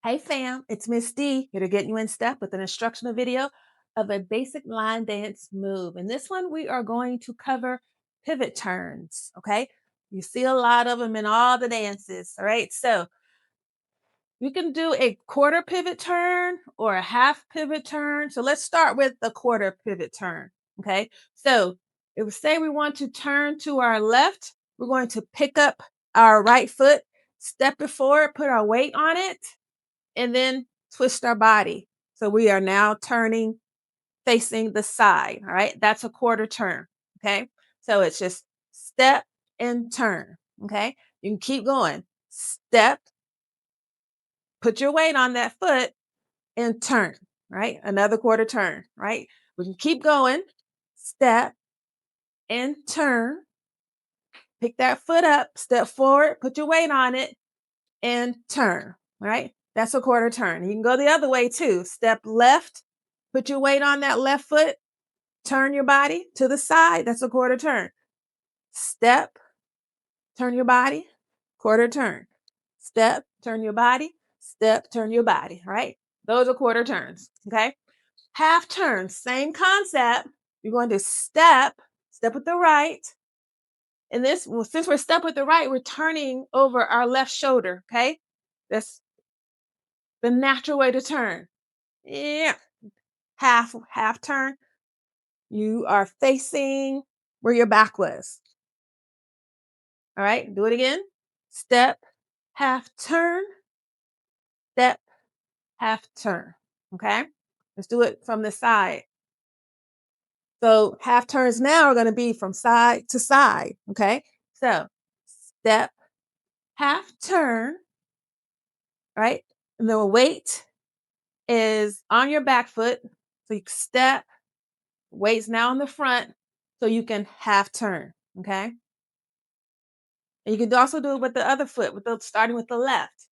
Hey fam, it's Miss D here to get you in step with an instructional video of a basic line dance move. In this one, we are going to cover pivot turns, okay? You see a lot of them in all the dances, all right? So you can do a quarter pivot turn or a half pivot turn. So let's start with the quarter pivot turn, okay? So if we say we want to turn to our left, we're going to pick up our right foot, step it forward, put our weight on it, and then twist our body. So we are now turning facing the side. All right. That's a quarter turn. Okay. So it's just step and turn. Okay. You can keep going. Step, put your weight on that foot and turn. Right. Another quarter turn. Right. We can keep going. Step and turn. Pick that foot up, step forward, put your weight on it, and turn, right? That's a quarter turn. You can go the other way too. Step left, put your weight on that left foot, turn your body to the side. That's a quarter turn. Step, turn your body, quarter turn. Step, turn your body, step, turn your body, right? Those are quarter turns, okay? Half turn, same concept. You're going to step with the right. And this, well, since we're step with the right, we're turning over our left shoulder, okay? That's the natural way to turn. Yeah. Half turn. You are facing where your back was. All right, do it again. Step, half turn, step, half turn. Okay? Let's do it from the side. So half turns now are going to be from side to side. Okay? So step, half turn, right? And the weight is on your back foot. So you step, weight's now on the front, so you can half turn. Okay? And you can also do it with the other foot, starting with the left.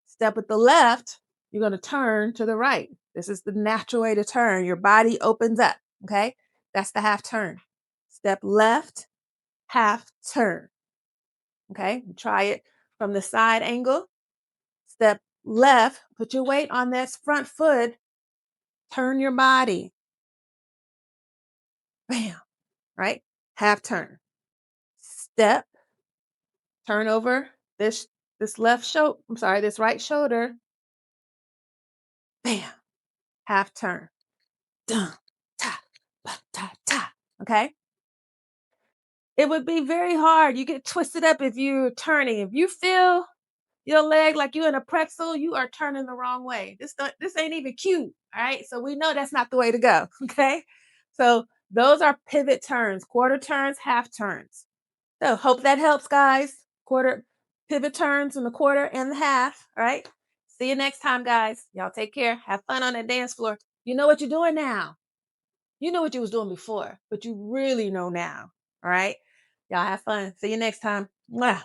Step with the left, you're going to turn to the right. This is the natural way to turn. Your body opens up. Okay? That's the half turn. Step left, half turn. Okay? Try it from the side angle. Step left, put your weight on that front foot, turn your body. Bam. Right? Half turn. Step, turn over this left shoulder, this right shoulder. Bam. Half turn. Dun, ta, ba, ta, ta. Okay? It would be very hard. You get twisted up if you're turning. If you feel your leg like you're in a pretzel, you are turning the wrong way. This ain't even cute. All right. So we know that's not the way to go. Okay. So those are pivot turns, quarter turns, half turns. So hope that helps, guys. Quarter pivot turns in the quarter and the half. All right. See you next time, guys. Y'all take care. Have fun on that dance floor. You know what you're doing now. You know what you was doing before, but you really know now. All right. Y'all have fun. See you next time. Mwah.